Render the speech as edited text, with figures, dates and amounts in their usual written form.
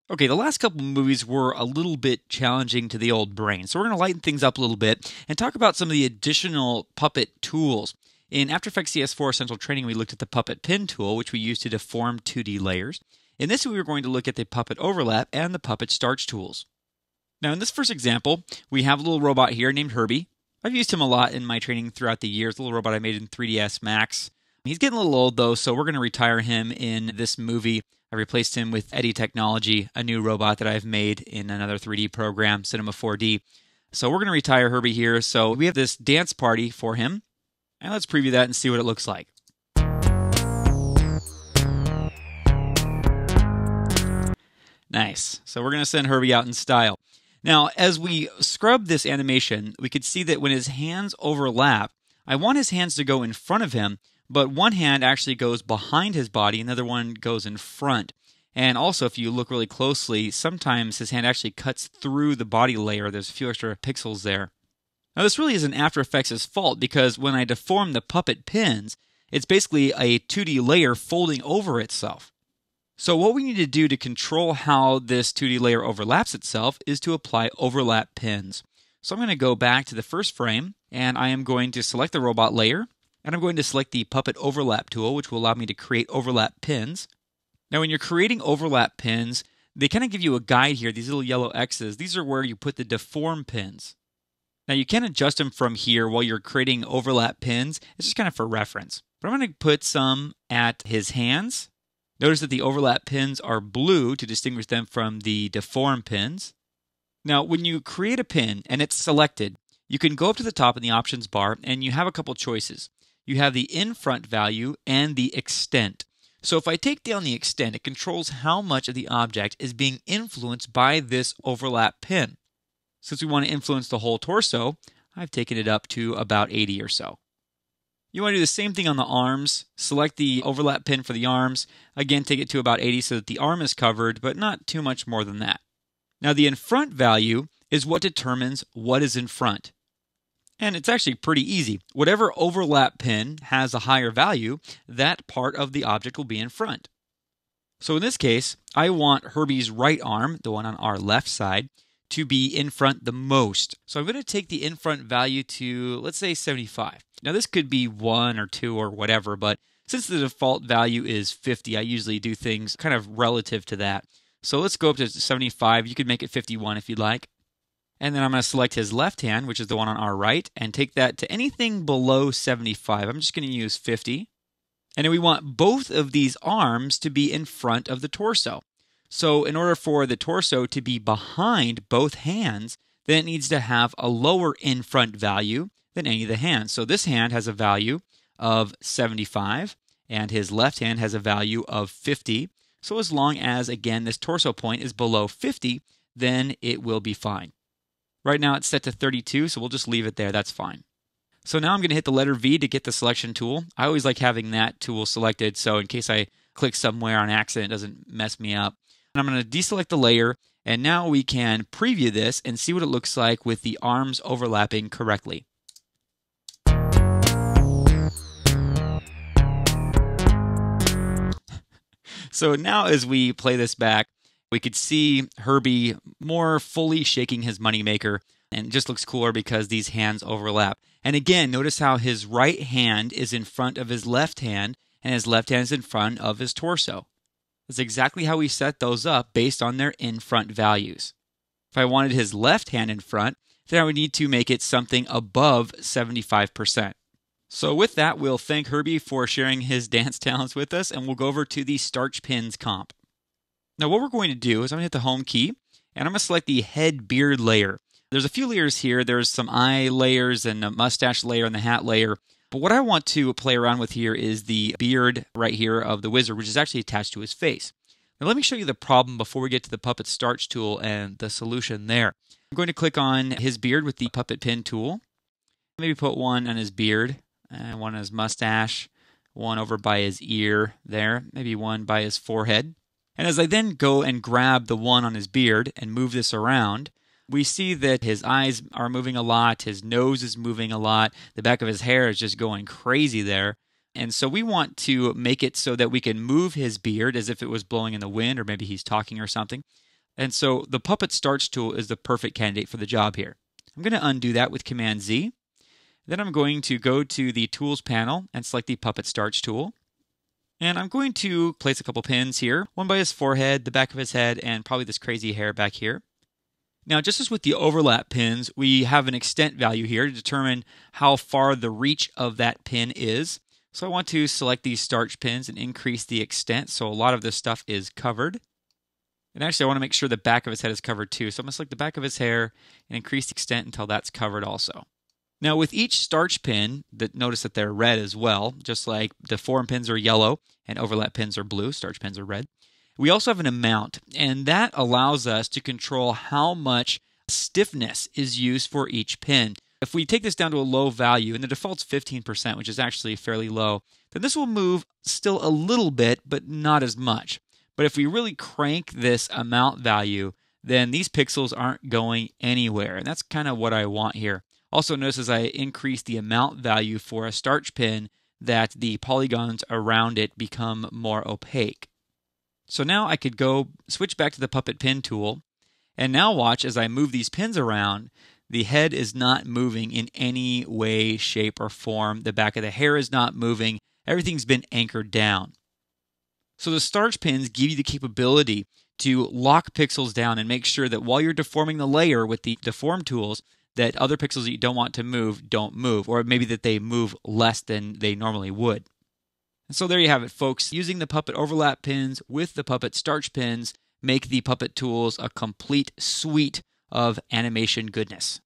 Okay, the last couple of movies were a little bit challenging to the old brain, so we're going to lighten things up a little bit and talk about some of the additional puppet tools. In After Effects CS4 Essential Training, we looked at the puppet pin tool, which we use to deform 2D layers. In this, we were going to look at the puppet overlap and the puppet starch tools. Now, in this first example, we have a little robot here named Herbie. I've used him a lot in my training throughout the years, a little robot I made in 3ds Max. He's getting a little old, though, so we're going to retire him in this movie. I replaced him with Eddie Technology, a new robot that I've made in another 3D program, Cinema 4D. So we're going to retire Herbie here. So we have this dance party for him. And let's preview that and see what it looks like. Nice. So we're going to send Herbie out in style. Now, as we scrub this animation, we could see that when his hands overlap, I want his hands to go in front of him, but one hand actually goes behind his body, and the other one goes in front. And also, if you look really closely, sometimes his hand actually cuts through the body layer. There's a few extra pixels there. Now, this really isn't After Effects' fault, because when I deform the puppet pins, it's basically a 2D layer folding over itself. So what we need to do to control how this 2D layer overlaps itself is to apply overlap pins. So I'm going to go back to the first frame, and I am going to select the robot layer, and I'm going to select the puppet overlap tool, which will allow me to create overlap pins. Now, when you're creating overlap pins, they kind of give you a guide here, these little yellow X's. These are where you put the deform pins. Now, you can adjust them from here while you're creating overlap pins. It's just kind of for reference. But I'm going to put some at his hands. Notice that the overlap pins are blue to distinguish them from the deform pins. Now, when you create a pin and it's selected, you can go up to the top in the options bar and you have a couple choices. You have the in-front value and the extent. So if I take down the extent, it controls how much of the object is being influenced by this overlap pin. Since we want to influence the whole torso, I've taken it up to about 80 or so. You want to do the same thing on the arms. Select the overlap pin for the arms. Again, take it to about 80 so that the arm is covered, but not too much more than that. Now, the in-front value is what determines what is in front. And it's actually pretty easy. Whatever overlap pin has a higher value, that part of the object will be in front. So in this case, I want Herbie's right arm, the one on our left side, to be in front the most. So I'm going to take the in front value to, let's say, 75. Now this could be 1 or 2 or whatever, but since the default value is 50, I usually do things kind of relative to that. So let's go up to 75. You could make it 51 if you'd like. And then I'm going to select his left hand, which is the one on our right, and take that to anything below 75. I'm just going to use 50. And then we want both of these arms to be in front of the torso. So in order for the torso to be behind both hands, then it needs to have a lower in-front value than any of the hands. So this hand has a value of 75, and his left hand has a value of 50. So as long as, again, this torso point is below 50, then it will be fine. Right now it's set to 32, so we'll just leave it there. That's fine. So now I'm going to hit the letter V to get the selection tool. I always like having that tool selected, so in case I click somewhere on accident, it doesn't mess me up. And I'm going to deselect the layer, and now we can preview this and see what it looks like with the arms overlapping correctly. So now as we play this back, we could see Herbie more fully shaking his moneymaker, and it just looks cooler because these hands overlap. And again, notice how his right hand is in front of his left hand, and his left hand is in front of his torso. That's exactly how we set those up based on their in-front values. If I wanted his left hand in front, then I would need to make it something above 75%. So with that, we'll thank Herbie for sharing his dance talents with us, and we'll go over to the starch pins comp. Now what we're going to do is I'm going to hit the home key, and I'm going to select the head beard layer. There's a few layers here. There's some eye layers and a mustache layer and the hat layer. But what I want to play around with here is the beard right here of the wizard, which is actually attached to his face. Now let me show you the problem before we get to the puppet starch tool and the solution there. I'm going to click on his beard with the puppet pin tool. Maybe put one on his beard, and one on his mustache, one over by his ear there, maybe one by his forehead. And as I then go and grab the one on his beard and move this around, we see that his eyes are moving a lot, his nose is moving a lot, the back of his hair is just going crazy there. And so we want to make it so that we can move his beard as if it was blowing in the wind, or maybe he's talking or something. And so the puppet starch tool is the perfect candidate for the job here. I'm going to undo that with Command Z. Then I'm going to go to the Tools panel and select the Puppet Starch tool. And I'm going to place a couple pins here, one by his forehead, the back of his head, and probably this crazy hair back here. Now, just as with the overlap pins, we have an extent value here to determine how far the reach of that pin is. So I want to select these starch pins and increase the extent so a lot of this stuff is covered. And actually, I want to make sure the back of his head is covered too. So I'm going to select the back of his hair and increase the extent until that's covered also. Now, with each starch pin, notice that they're red as well, just like deform pins are yellow and overlap pins are blue, starch pins are red. We also have an amount, and that allows us to control how much stiffness is used for each pin. If we take this down to a low value, and the default's 15%, which is actually fairly low, then this will move still a little bit, but not as much. But if we really crank this amount value, then these pixels aren't going anywhere, and that's kind of what I want here. Also notice as I increase the amount value for a starch pin that the polygons around it become more opaque. So now I could go switch back to the puppet pin tool, and now watch as I move these pins around, the head is not moving in any way, shape, or form. The back of the hair is not moving. Everything's been anchored down. So the starch pins give you the capability to lock pixels down and make sure that while you're deforming the layer with the deform tools, that other pixels that you don't want to move don't move, or maybe that they move less than they normally would. And so there you have it, folks. Using the puppet overlap pins with the puppet starch pins make the puppet tools a complete suite of animation goodness.